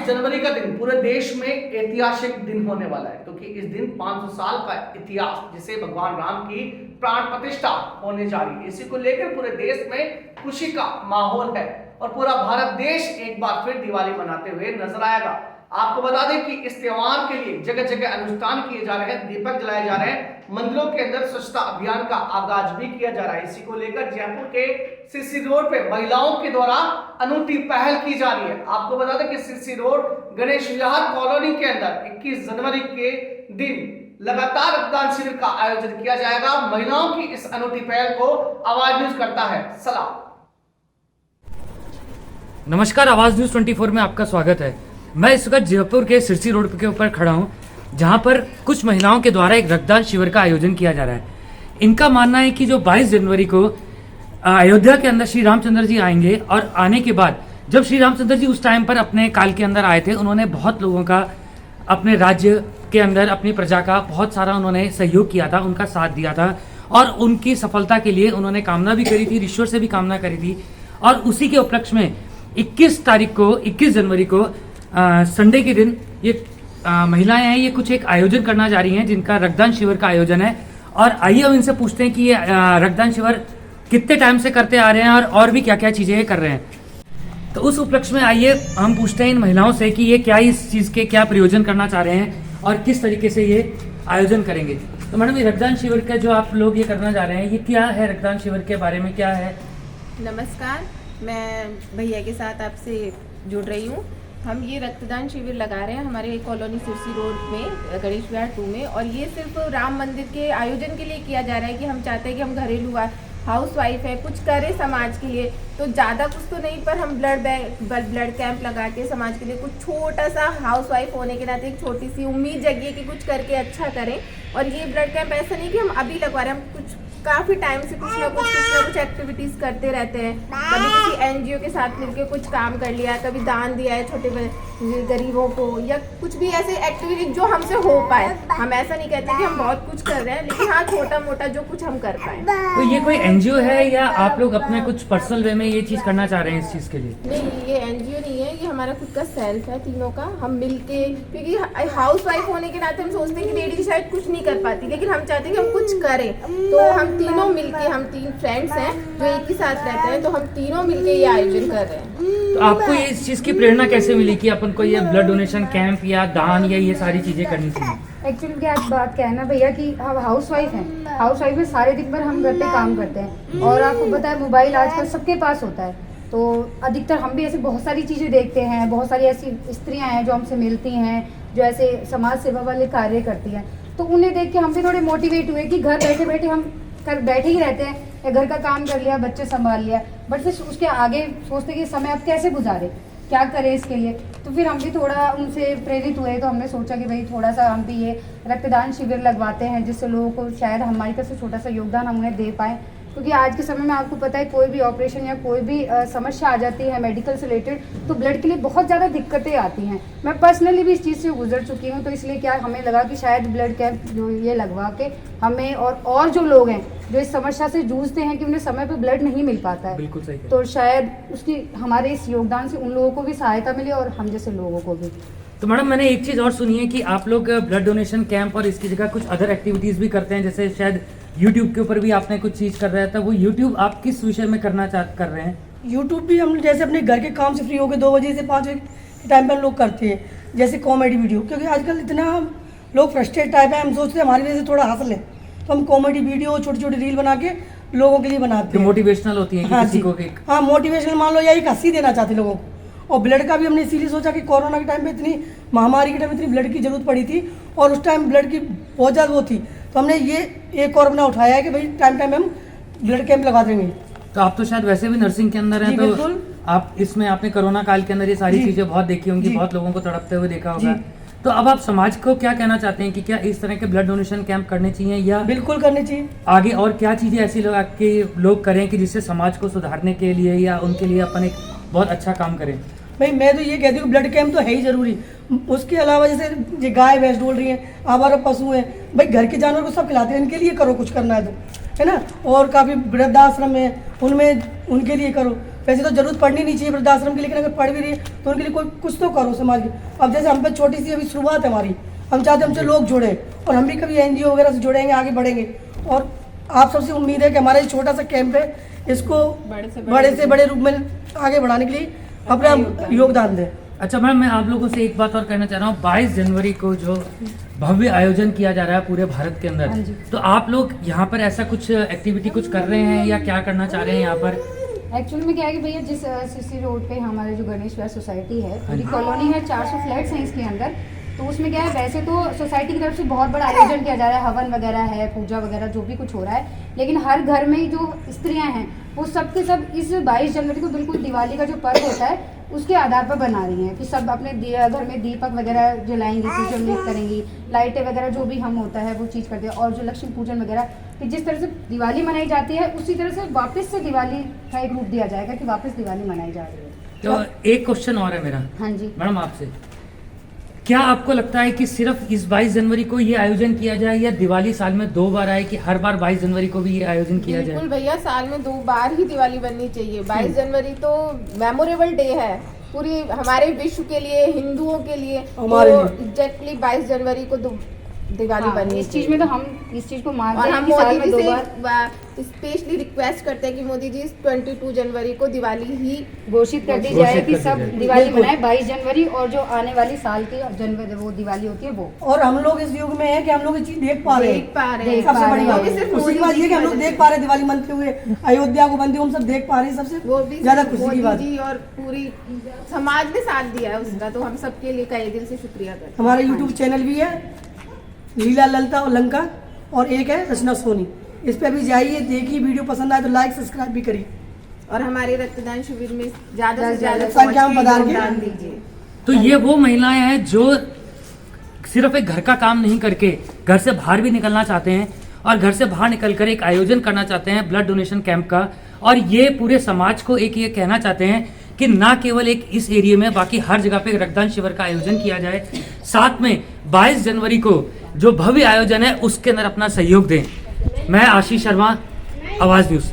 जनवरी का दिन पूरे देश में ऐतिहासिक दिन होने वाला है, क्योंकि इस दिन 500 साल का इतिहास जिसे भगवान राम की प्राण प्रतिष्ठा होने जा रही है, इसी को लेकर पूरे देश में खुशी का माहौल है और पूरा भारत देश एक बार फिर दिवाली मनाते हुए नजर आएगा। आपको बता दें कि इस त्योहार के लिए जगह जगह अनुष्ठान किए जा रहे हैं, दीपक जलाए जा रहे हैं, मंदिरों के अंदर स्वच्छता अभियान का आगाज भी किया जा रहा है। इसी को लेकर जयपुर के सिरसी रोड पे महिलाओं के द्वारा अनूठी पहल की जा रही है। आपको बता दें कि सिरसी रोड गणेश विहार कॉलोनी के अंदर 21 जनवरी के दिन लगातार रक्तदान शिविर का आयोजन किया जाएगा। महिलाओं की इस अनूठी पहल को आवाज न्यूज करता है सलाम। नमस्कार, आवाज न्यूज 24 में आपका स्वागत है। मैं इस वक्त जयपुर के सिरसी रोड के ऊपर खड़ा हूं, जहां पर कुछ महिलाओं के द्वारा एक रक्तदान शिविर का आयोजन किया जा रहा है। इनका मानना है कि जो 22 जनवरी को अयोध्या के अंदर श्री रामचंद्र जी आएंगे और आने के बाद जब श्री रामचंद्र जी उस टाइम पर अपने काल के अंदर आए थे, उन्होंने बहुत लोगों का अपने राज्य के अंदर अपनी प्रजा का बहुत सारा उन्होंने सहयोग किया था, उनका साथ दिया था और उनकी सफलता के लिए उन्होंने कामना भी करी थी, ईश्वर से भी कामना करी थी। और उसी के उपलक्ष्य में 21 जनवरी को संडे के दिन ये महिलाएं हैं, ये कुछ एक आयोजन करना जा रही हैं जिनका रक्तदान शिविर का आयोजन है। और आइए हम इनसे पूछते हैं कि ये रक्तदान शिविर कितने टाइम से करते आ रहे हैं और भी क्या क्या चीजें कर रहे हैं। तो उस उपलक्ष्य में आइए हम पूछते हैं इन महिलाओं से कि ये क्या इस चीज के क्या प्रयोजन करना चाह रहे हैं और किस तरीके से ये आयोजन करेंगे। तो मैडम, ये रक्तदान शिविर का जो आप लोग ये करना चाह रहे हैं, ये क्या है? रक्तदान शिविर के बारे में क्या है? नमस्कार, मैं भैया के साथ आपसे जुड़ रही हूँ। हम ये रक्तदान शिविर लगा रहे हैं हमारे कॉलोनी सिरसी रोड में गणेश विहार 2 में, और ये सिर्फ राम मंदिर के आयोजन के लिए किया जा रहा है कि हम चाहते हैं कि हम घरेलू हाउस वाइफ है, कुछ करें समाज के लिए। तो ज़्यादा कुछ तो नहीं, पर हम ब्लड कैंप लगा के समाज के लिए कुछ छोटा सा, हाउस वाइफ होने के नाते एक छोटी सी उम्मीद जगिए कि कुछ करके अच्छा करें। और ये ब्लड कैंप ऐसा नहीं कि हम अभी लगवा रहे हैं, हम कुछ काफ़ी टाइम से कुछ ना कुछ एक्टिविटीज़ करते रहते हैं। कभी किसी एनजीओ के साथ मिलकर कुछ काम कर लिया, कभी दान दिया है छोटे गरीबों को, या कुछ भी ऐसे एक्टिविटी जो हमसे हो पाए। हम ऐसा नहीं कहते कि हम बहुत कुछ कर रहे हैं, लेकिन हाँ, छोटा मोटा जो कुछ हम कर पाए। तो ये कोई एनजीओ है या आप लोग अपने कुछ पर्सनल वे में ये चीज करना चाह रहे हैं इस चीज के लिए? नहीं, ये एनजीओ नहीं है, ये हमारा खुद का सेल्फ है तीनों का। हम मिलके, क्योंकि हाउस वाइफ होने के नाते हम सोचते हैं कि लेडी शायद कुछ नहीं कर पाती, लेकिन हम चाहते हैं कि हम कुछ करें। तो हम तीनों मिलके, हम 3 फ्रेंड्स हैं जो एक ही साथ रहते हैं, तो हम तीनों मिलके ये आयोजन कर रहे हैं। तो आपको ये इस चीज की प्रेरणा कैसे मिली कि अपन को ये ब्लड डोनेशन कैंप या दान या ये सारी चीजें करनी चाहिए? एक्चुअली क्या बात क्या है ना भैया कि हम हाउस वाइफ हैं। हाउस वाइफ में सारे दिन भर हम घर पे काम करते हैं और आपको पता है मोबाइल आजकल सबके पास होता है। तो अधिकतर हम भी ऐसे बहुत सारी चीज़ें देखते हैं, बहुत सारी ऐसी स्त्रियां हैं जो हमसे मिलती हैं, जो ऐसे समाज सेवा वाले कार्य करती हैं। तो उन्हें देख के हम भी थोड़े मोटिवेट हुए कि घर बैठे बैठे हम बैठे ही रहते हैं, या घर का काम कर लिया, बच्चे संभाल लिया, बट फिर उसके आगे सोचते कि समय अब कैसे गुजारे, क्या करें इसके लिए। तो फिर हम भी थोड़ा उनसे प्रेरित हुए, तो हमने सोचा कि भाई थोड़ा सा हम भी ये रक्तदान शिविर लगवाते हैं, जिससे लोगों को शायद हमारी तरफ से छोटा सा योगदान हम उन्हें दे पाएँ। क्योंकि आज के समय में आपको पता है कोई भी ऑपरेशन या कोई भी समस्या आ जाती है मेडिकल से रिलेटेड, तो ब्लड के लिए बहुत ज़्यादा दिक्कतें आती हैं। मैं पर्सनली भी इस चीज़ से गुजर चुकी हूँ, तो इसलिए क्या हमें लगा कि शायद ब्लड कैंप जो ये लगवा के हमें और जो लोग हैं जो इस समस्या से जूझते हैं कि उन्हें समय पर ब्लड नहीं मिल पाता है, बिल्कुल सही, तो शायद उसकी हमारे इस योगदान से उन लोगों को भी सहायता मिले और हम जैसे लोगों को भी। तो मैडम, मैंने एक चीज और सुनी है कि आप लोग ब्लड डोनेशन कैंप और इसकी जगह कुछ अदर एक्टिविटीज भी करते हैं, जैसे शायद यूट्यूब के ऊपर भी आपने कुछ चीज कर रहा था। वो यूट्यूब आप किस विषय में कर रहे हैं? यूट्यूब भी हम जैसे अपने घर के काम से फ्री होकर 2 बजे से 5 बजे के टाइम पर हम लोग करते हैं, जैसे कॉमेडी वीडियो। क्योंकि आजकल इतना लोग फ्रस्ट्रेट टाइप है, हम सोचते हैं हमारी वजह से थोड़ा हंस लें, तो हम कॉमेडी वीडियो छोटी छोटी रील बना के लोगों के लिए बनाते हैं। मोटिवेशनल होती है? हाँ किसी जी, को हाँ, मोटिवेशनल मान लो, या एक हंसी देना चाहते लोगों को। और ब्लड का भी हमने इसीलिए सोचा कि कोरोना के टाइम पे इतनी महामारी के टाइम इतनी ब्लड की जरूरत पड़ी थी और उस टाइम ब्लड की बहुत ज़्यादा वो थी, तो हमने ये एक और बना उठाया है कि भाई टाइम टाइम हम ब्लड कैंप लगा देंगे। तो आप तो शायद वैसे भी नर्सिंग के अंदर हैं, तो आप इसमें आपने कोरोना काल के अंदर ये सारी चीजें बहुत देखी होंगी, बहुत लोगों को तड़पते हुए देखा होगा। तो अब आप समाज को क्या कहना चाहते हैं कि क्या इस तरह के ब्लड डोनेशन कैंप करने चाहिए या बिल्कुल करने चाहिए? आगे और क्या चीजें ऐसी लोग करें कि जिससे समाज को सुधारने के लिए या उनके लिए अपन एक बहुत अच्छा काम करें? भाई मैं तो ये कहती हूँ ब्लड कैंप तो है ही ज़रूरी। उसके अलावा जैसे ये गाय भैंस डोल रही हैं, आवारा पशु हैं, भाई घर के जानवर को सब खिलाते हैं, इनके लिए करो कुछ करना है तो, है ना। और काफ़ी वृद्धाश्रम है, उनमें उनके लिए करो। वैसे तो जरूरत पड़नी नहीं चाहिए वृद्धाश्रम की, लेकिन अगर पड़ भी रही है तो उनके लिए कोई कुछ तो करो समाज की। अब जैसे हम पे छोटी सी अभी शुरुआत है हमारी, हम चाहते हैं हमसे लोग जुड़े और हम भी कभी एनजीओ वगैरह से जुड़ेंगे, आगे बढ़ेंगे। और आप सबसे उम्मीद है कि हमारा ये छोटा सा कैंप है, इसको बड़े से बड़े रूप में आगे बढ़ाने के लिए अपना योगदान दें। अच्छा मैम, मैं आप लोगों से एक बात और कहना चाह रहा हूँ, 22 जनवरी को जो भव्य आयोजन किया जा रहा है पूरे भारत के अंदर, हाँ जी। तो आप लोग यहाँ पर ऐसा कुछ एक्टिविटी कुछ कर रहे हैं या क्या करना चाह रहे हैं यहाँ पर? एक्चुअली में क्या है कि भैया जिस सीसी रोड पे हमारे जो गणेश विहार सोसाइटी है, पूरी कॉलोनी है, 400 फ्लैट्स हैं इसके अंदर। तो उसमें क्या है, वैसे तो सोसाइटी की तरफ से बहुत बड़ा आयोजन किया जा रहा है, हवन वगैरह है, पूजा वगैरह जो भी कुछ हो रहा है, लेकिन हर घर में जो स्त्रियां हैं वो सब के सब इस 22 जनवरी को बिल्कुल दिवाली का जो पर्व होता है उसके आधार पर बना रही हैं कि सब अपने घर में दीपक वगैरह जलाएंगी, पूजन करेंगी, लाइटें वगैरह जो भी हम होता है वो चीज़ करते हैं। और जो लक्ष्मी पूजन वगैरह कि जिस तरह से दिवाली मनाई जाती है उसी तरह से वापस से दिवाली का एक रूप दिया जाएगा कि वापस दिवाली मनाई जा रही है। तो एक क्वेश्चन और है मेरा हाँ जी मैडम आपसे, क्या आपको लगता है कि सिर्फ इस 22 जनवरी को ये आयोजन किया जाए या दिवाली साल में 2 बार आए कि हर बार 22 जनवरी को भी ये आयोजन किया जाए? बिल्कुल भैया, साल में 2 बार ही दिवाली बननी चाहिए। 22 जनवरी तो मेमोरेबल डे है पूरी हमारे विश्व के लिए, हिंदुओं के लिए। हमारे तो लिए। एग्जैक्टली 22 जनवरी को दिवाली बननी इस चीज में तो हम इस चीज को मानते और हैं हम कि साल मोदी में जी 2 से बार स्पेशली रिक्वेस्ट करते हैं कि मोदी जी 22 जनवरी को दिवाली ही घोषित कर दी घोषित जाए कर कि दी सब जाए। दिवाली बिल्कुल। मनाए 22 जनवरी, और जो आने वाली साल की जनवरी वो दिवाली होती है वो। और हम लोग इस युग में है कि हम लोग ये चीज देख पा रहे हैं, देख पा रहे हैं। सबसे बड़ी वो बात भी सिर्फ खुशी की मोदी बात जी ये कि हम की लोग वजह देख से। पा रहे हैं दिवाली मनते हुए, अयोध्या को बनते हुए हम सब देख पा रहे हैं। सबसे वो भी ज्यादा सिर्फ खुशी की मोदी बात जी और पूरी समाज ने साथ दिया है उसका, तो हम सबके लिए कई दिल से शुक्रिया करते हैं। हमारा यूट्यूब चैनल भी है लीला ललता और लंका, और एक है रचना सोनी, इस पे भी जाइए, देखिए, वीडियो पसंद आए तो लाइक सब्सक्राइब भी करिए और हमारे रक्तदान शिविर में ज्यादा से ज्यादा संख्या में पधार के योगदान दीजिए। तो ये वो महिलाएं हैं जो सिर्फ एक घर का काम नहीं करके घर से बाहर भी निकलना चाहते हैं और घर से बाहर निकलकर एक आयोजन करना चाहते हैं ब्लड डोनेशन कैंप का, और ये पूरे समाज को एक ये कहना चाहते हैं कि ना केवल एक इस एरिया में बाकी हर जगह पे रक्तदान शिविर का आयोजन किया जाए, साथ में 22 जनवरी को जो भव्य आयोजन है उसके अंदर अपना सहयोग दें। मैं आशीष शर्मा, आवाज न्यूज।